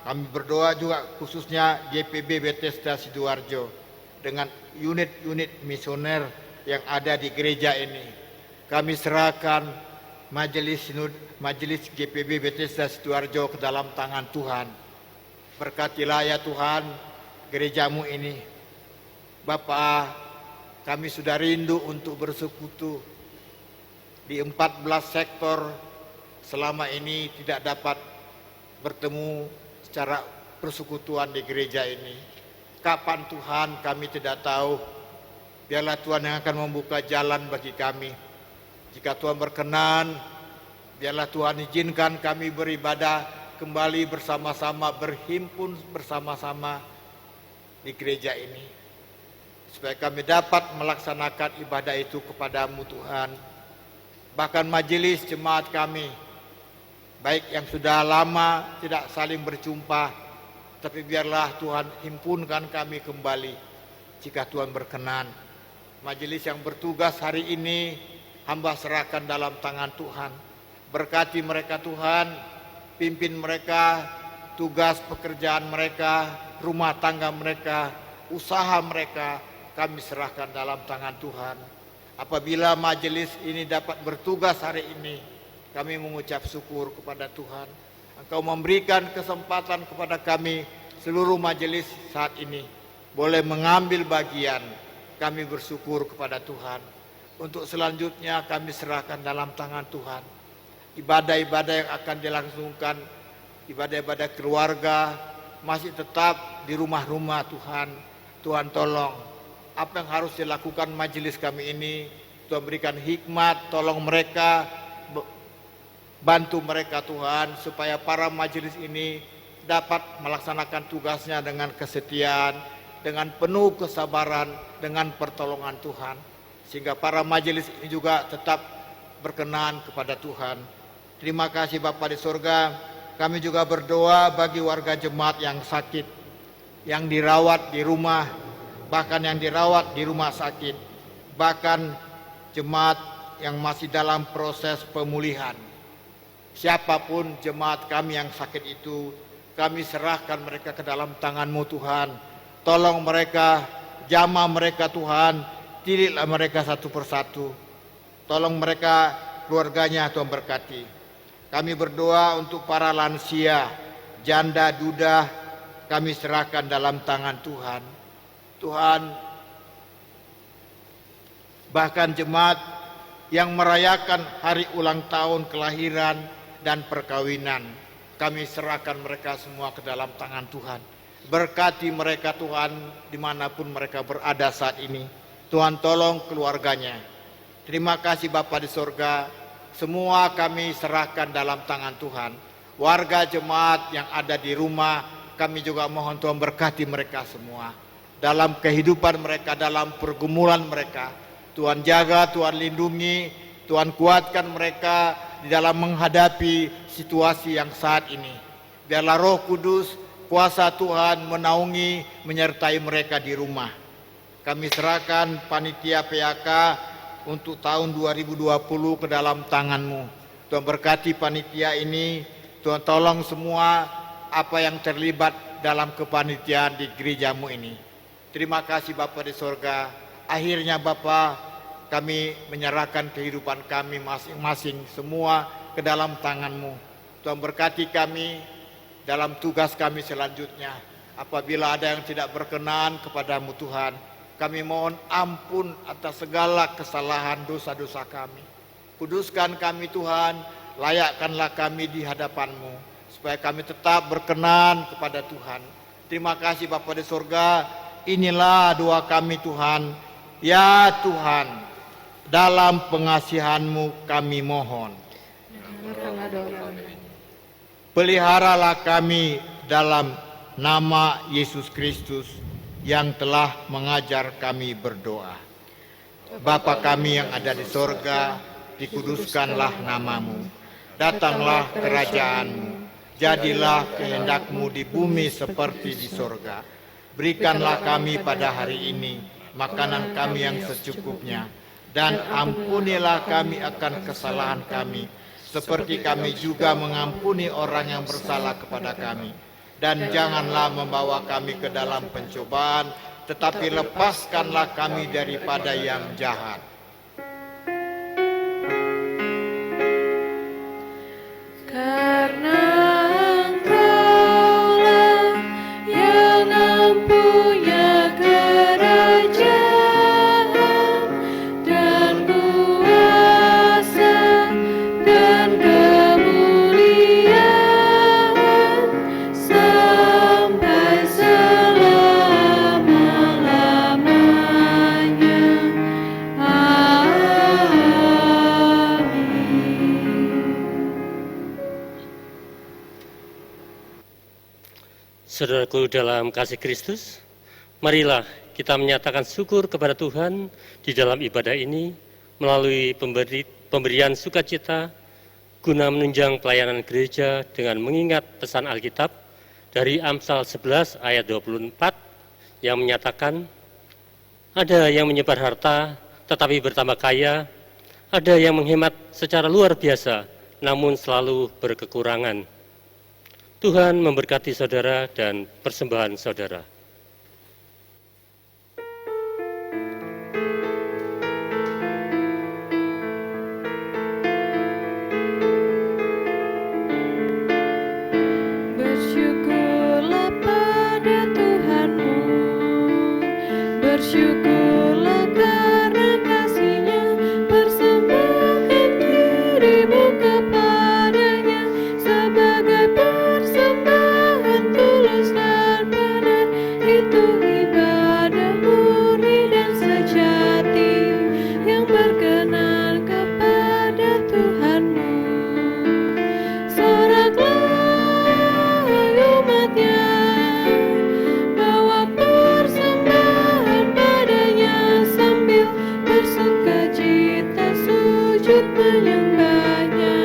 kami berdoa juga khususnya GPB Bethesda Sidoarjo dengan unit-unit misioner yang ada di gereja ini. Kami serahkan Majelis GPB Bethesda Sidoarjo ke dalam tangan Tuhan. Berkatilah ya Tuhan gereja-Mu ini. Bapa, kami sudah rindu untuk bersekutu di 14 sektor selama ini tidak dapat bertemu secara persekutuan di gereja ini. Kapan Tuhan kami tidak tahu. Biarlah Tuhan yang akan membuka jalan bagi kami. Jika Tuhan berkenan, biarlah Tuhan izinkan kami beribadah kembali bersama-sama, berhimpun bersama-sama di gereja ini. Supaya kami dapat melaksanakan ibadah itu kepada-Mu Tuhan. Bahkan majelis jemaat kami, baik yang sudah lama tidak saling berjumpa, tapi biarlah Tuhan himpunkan kami kembali jika Tuhan berkenan. Majelis yang bertugas hari ini, hamba serahkan dalam tangan Tuhan. Berkati mereka Tuhan, pimpin mereka, tugas pekerjaan mereka, rumah tangga mereka, usaha mereka, kami serahkan dalam tangan Tuhan. Apabila majelis ini dapat bertugas hari ini, kami mengucap syukur kepada Tuhan. Engkau memberikan kesempatan kepada kami seluruh majelis saat ini boleh mengambil bagian. Kami bersyukur kepada Tuhan. Untuk selanjutnya kami serahkan dalam tangan Tuhan. Ibadah-ibadah yang akan dilangsungkan, ibadah-ibadah keluarga masih tetap di rumah-rumah Tuhan. Tuhan tolong apa yang harus dilakukan majelis kami ini, Tuhan berikan hikmat, tolong mereka, bantu mereka Tuhan, supaya para majelis ini dapat melaksanakan tugasnya dengan kesetiaan, dengan penuh kesabaran, dengan pertolongan Tuhan. Sehingga para majelis ini juga tetap berkenan kepada Tuhan. Terima kasih Bapa di surga. Kami juga berdoa bagi warga jemaat yang sakit, yang dirawat di rumah, bahkan yang dirawat di rumah sakit, bahkan jemaat yang masih dalam proses pemulihan. Siapapun jemaat kami yang sakit itu, kami serahkan mereka ke dalam tangan-Mu Tuhan. Tolong mereka, jamah mereka Tuhan, tilitlah mereka satu persatu. Tolong mereka, keluarganya Tuhan berkati. Kami berdoa untuk para lansia, janda, duda, kami serahkan dalam tangan Tuhan. Tuhan, bahkan jemaat yang merayakan hari ulang tahun kelahiran dan perkawinan, kami serahkan mereka semua ke dalam tangan Tuhan. Berkati mereka Tuhan dimanapun mereka berada saat ini. Tuhan tolong keluarganya. Terima kasih Bapa di surga. Semua kami serahkan dalam tangan Tuhan. Warga jemaat yang ada di rumah, kami juga mohon Tuhan berkati mereka semua. Dalam kehidupan mereka, dalam pergumulan mereka, Tuhan jaga, Tuhan lindungi, Tuhan kuatkan mereka di dalam menghadapi situasi yang saat ini. Biarlah Roh Kudus, kuasa Tuhan menaungi, menyertai mereka di rumah. Kami serahkan panitia PAK untuk tahun 2020 ke dalam tangan-Mu. Tuhan berkati panitia ini, Tuhan tolong semua apa yang terlibat dalam kepanitiaan di gereja-Mu ini. Terima kasih Bapa di surga. Akhirnya Bapa, kami menyerahkan kehidupan kami masing-masing semua ke dalam tangan-Mu. Tuhan berkati kami dalam tugas kami selanjutnya. Apabila ada yang tidak berkenan kepada-Mu Tuhan, kami mohon ampun atas segala kesalahan dosa-dosa kami. Kuduskan kami Tuhan, layakkanlah kami di hadapan-Mu, supaya kami tetap berkenan kepada Tuhan. Terima kasih Bapa di surga. Inilah doa kami Tuhan. Ya Tuhan, dalam pengasihan-Mu kami mohon. Peliharalah kami dalam nama Yesus Kristus yang telah mengajar kami berdoa. Bapa kami yang ada di sorga, dikuduskanlah namamu. Datanglah kerajaanmu. Jadilah kehendak-Mu di bumi seperti di sorga. Berikanlah kami pada hari ini makanan kami yang secukupnya. Dan ampunilah kami akan kesalahan kami, seperti kami juga mengampuni orang yang bersalah kepada kami. Dan janganlah membawa kami ke dalam pencobaan, tetapi lepaskanlah kami daripada yang jahat. Karena Engkaulah yang mempunyai kerajaan dan kuasa dan kemuliaan sampai selama-lamanya. Saudaraku dalam kasih Kristus, marilah kita menyatakan syukur kepada Tuhan di dalam ibadah ini melalui pemberian sukacita guna menunjang pelayanan gereja dengan mengingat pesan Alkitab dari Amsal 11 ayat 24 yang menyatakan, ada yang menyebar harta tetapi bertambah kaya, ada yang menghemat secara luar biasa namun selalu berkekurangan. Tuhan memberkati saudara dan persembahan saudara. Bersyukurlah pada Tuhanmu, bersyukurlah karena kasih-Nya, persembahkan dirimu kepadanya sebagai persembahan tulus dan benar. Itu ibadah murni dan sejati yang berkenan kepada Tuhanmu. Soraklah umatnya, bawa persembahan padanya sambil bersukacita sujud menyembahnya,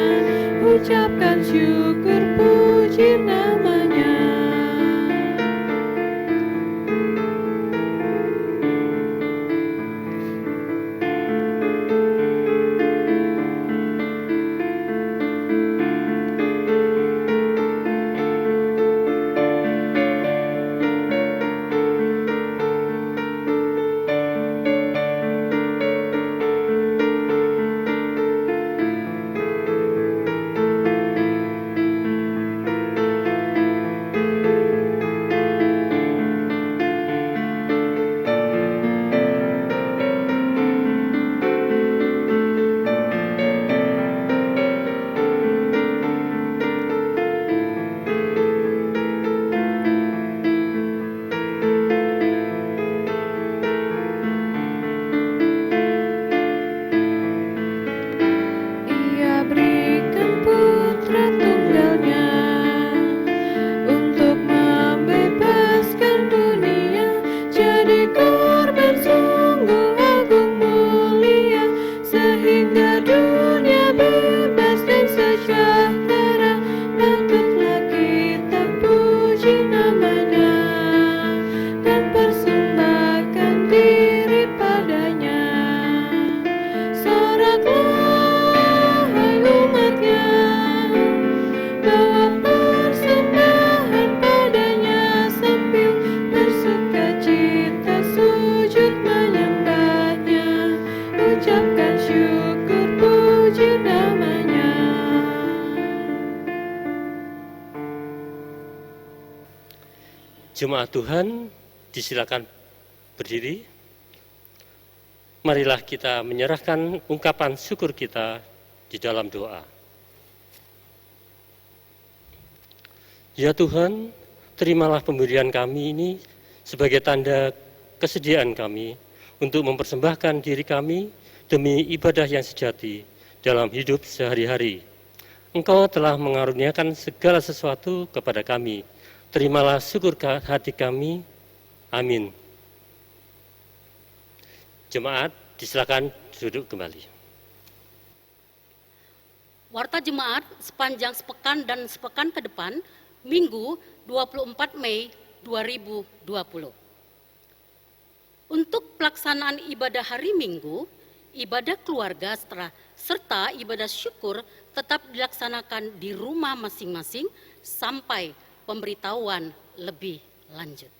ucapkan syukur puji namanya. Ia berikan putra tunggalnya untuk membebaskan dunia, jadi korban sungguh agung mulia, sehingga dunia bebas dan sejahtera. Patutlah kita puji namanya dan persembahkan diri padanya. Soraklah umatnya, bawa persembahan padanya sambil bersukacita sujud menyembahnya, ucapkan syukur puji namanya. Jemaat Tuhan, disilakan berdiri. Marilah kita menyerahkan ungkapan syukur kita di dalam doa. Ya Tuhan, terimalah pemberian kami ini sebagai tanda kesediaan kami untuk mempersembahkan diri kami demi ibadah yang sejati dalam hidup sehari-hari. Engkau telah mengaruniakan segala sesuatu kepada kami terimalah syukur hati kami. Amin. Jemaat, disilakan duduk kembali. Warta Jemaat sepanjang sepekan dan sepekan ke depan, Minggu 24 Mei 2020. Untuk pelaksanaan ibadah hari Minggu, ibadah keluarga serta ibadah syukur tetap dilaksanakan di rumah masing-masing sampai pemberitahuan lebih lanjut.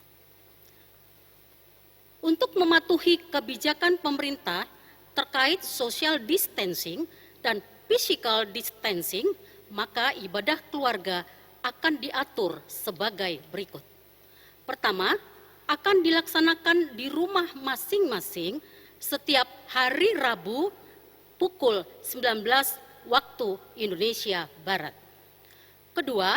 Untuk mematuhi kebijakan pemerintah terkait social distancing dan physical distancing, maka ibadah keluarga akan diatur sebagai berikut. Pertama, akan dilaksanakan di rumah masing-masing setiap hari Rabu pukul 19 waktu Indonesia Barat. Kedua,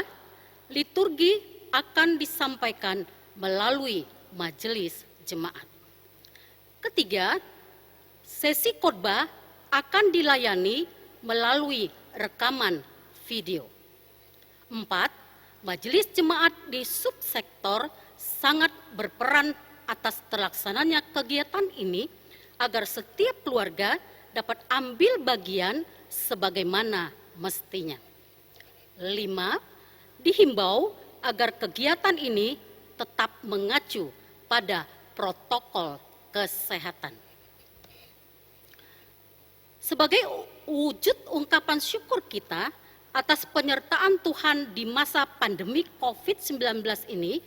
liturgi akan disampaikan melalui majelis jemaat. Ketiga, sesi khotbah akan dilayani melalui rekaman video. 4. Majelis jemaat di subsektor sangat berperan atas terlaksananya kegiatan ini agar setiap keluarga dapat ambil bagian sebagaimana mestinya. 5. Dihimbau agar kegiatan ini tetap mengacu pada protokol kesehatan. Sebagai wujud ungkapan syukur kita atas penyertaan Tuhan di masa pandemi COVID-19 ini,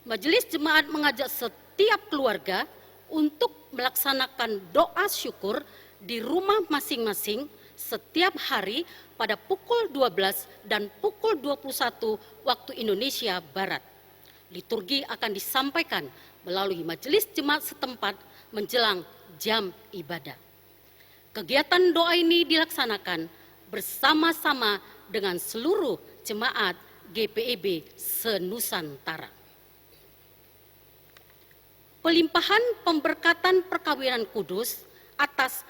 Majelis Jemaat mengajak setiap keluarga untuk melaksanakan doa syukur di rumah masing-masing setiap hari pada pukul 12 dan pukul 21 waktu Indonesia Barat. Liturgi akan disampaikan melalui majelis jemaat setempat menjelang jam ibadah. Kegiatan doa ini dilaksanakan bersama-sama dengan seluruh jemaat GPIB se-Nusantara. Pelimpahan pemberkatan perkawinan kudus atas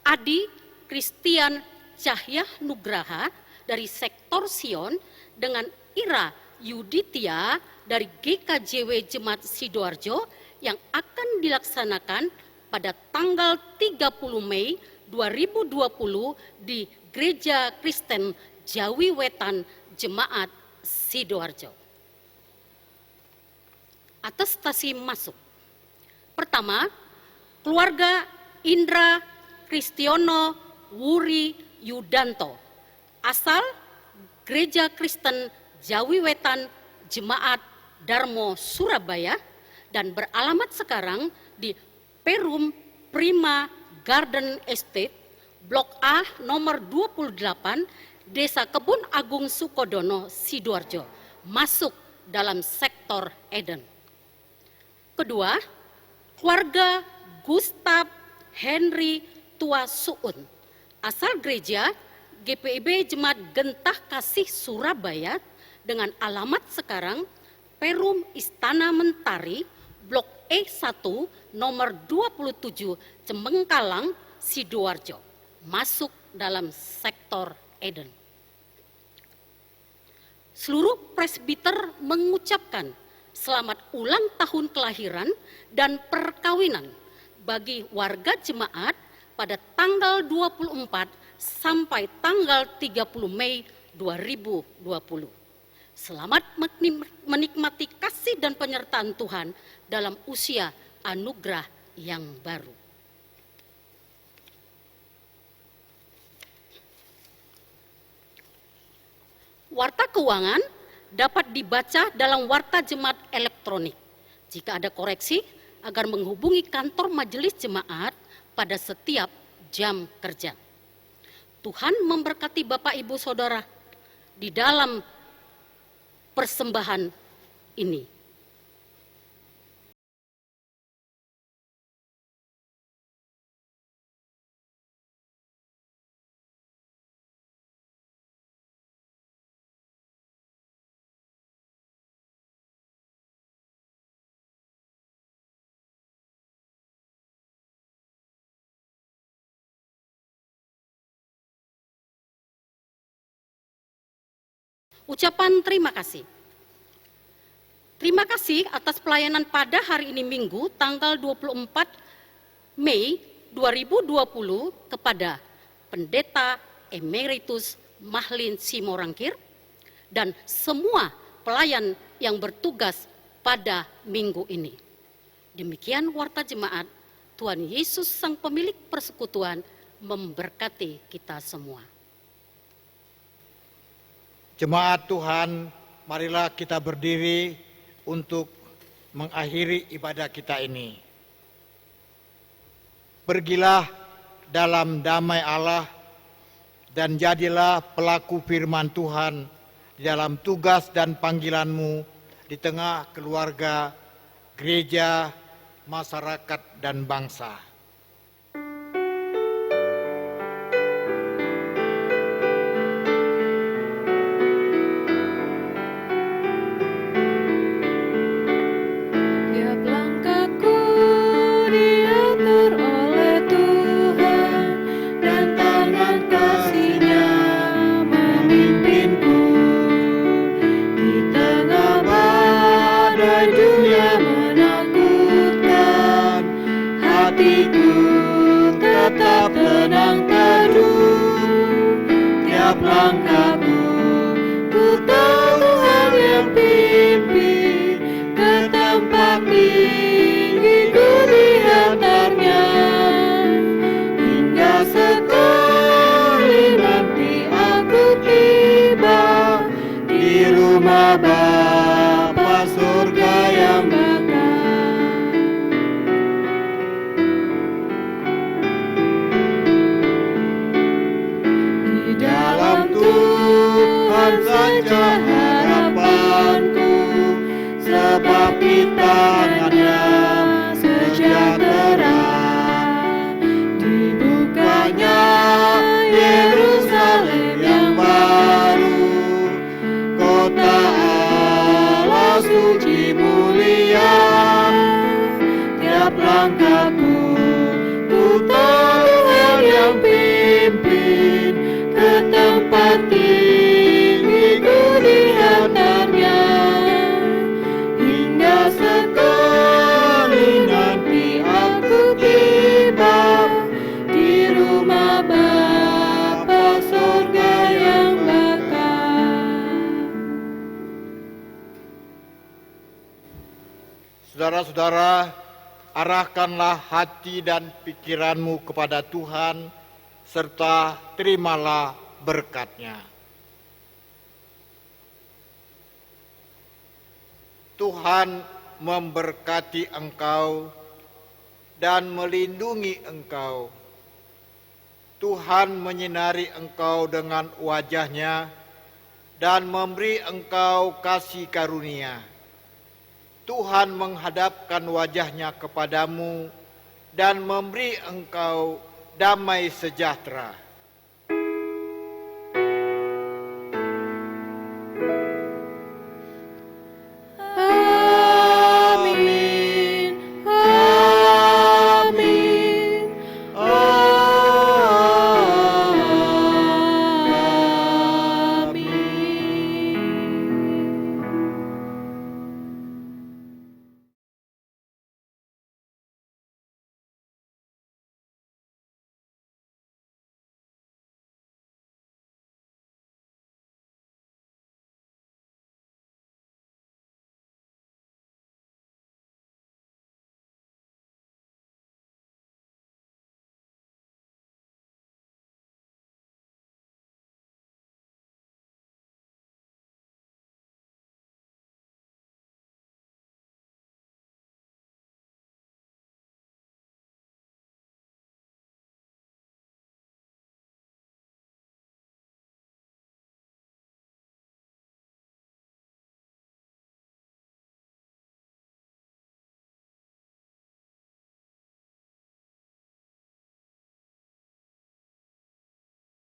Adi Christian Cahya Nugraha dari sektor Sion dengan Ira Yuditya dari GKJW Jemaat Sidoarjo yang akan dilaksanakan pada tanggal 30 Mei 2020 di Gereja Kristen Jawi Wetan Jemaat Sidoarjo. Atestasi masuk. Pertama, keluarga Indra Kristiono Wuri Yudanto, asal Gereja Kristen Jawi Wetan Jemaat Darmo Surabaya dan beralamat sekarang di Perum Prima Garden Estate, Blok A nomor 28, Desa Kebun Agung Sukodono, Sidoarjo, masuk dalam sektor Eden. Kedua, keluarga Gustav Henry Tua Suun, asal gereja GPIB Jemaat Gentah Kasih Surabaya dengan alamat sekarang Perum Istana Mentari, Blok E1 nomor 27, Cemengkalang, Sidoarjo, masuk dalam sektor Eden. Seluruh presbiter mengucapkan selamat ulang tahun kelahiran dan perkawinan bagi warga jemaat pada tanggal 24 sampai tanggal 30 Mei 2020. Selamat menikmati kasih dan penyertaan Tuhan dalam usia anugerah yang baru. Warta keuangan dapat dibaca dalam warta jemaat elektronik. Jika ada koreksi, agar menghubungi kantor majelis jemaat pada setiap jam kerja. Tuhan memberkati Bapak Ibu Saudara di dalam persembahan ini. Ucapan terima kasih. Terima kasih atas pelayanan pada hari ini Minggu tanggal 24 Mei 2020 kepada Pendeta Emeritus Mahlin Simorangkir dan semua pelayan yang bertugas pada minggu ini. Demikian warta jemaat. Tuhan Yesus Sang Pemilik Persekutuan memberkati kita semua. Jemaat Tuhan, marilah kita berdiri untuk mengakhiri ibadah kita ini. Pergilah dalam damai Allah dan jadilah pelaku firman Tuhan di dalam tugas dan panggilanmu di tengah keluarga, gereja, masyarakat, dan bangsa. Tiap langkahku diatur oleh Tuhan, dan tangan kasih-Nya memimpinku. Di tengah badai dunia menakutkan, hatiku tetap tenang teduh. Tiap langkahku ku tahu Tuhan yang pimpin, ke tempat tinggiku diantarnya. Hingga sekali nanti aku tiba di rumah Bapa surga yang bakal. Di dalam Tuhan saja harapanku, sebab di tangan-Nya sejahtera. Dibukanya Yerusalem yang baru, kota Allah suci mulia. Tiap langkahku ku tahu Tuhan yang pimpin, ke tempat tinggiku diantarnya. Hingga sekali nanti aku tiba di rumah Bapa surga yang bakal. Saudara-saudara, arahkanlah hati dan pikiranmu kepada Tuhan, serta terimalah berkat-Nya. Tuhan memberkati engkau dan melindungi engkau. Tuhan menyinari engkau dengan wajah-Nya dan memberi engkau kasih karunia. Tuhan menghadapkan wajah-Nya kepadamu dan memberi engkau damai sejahtera.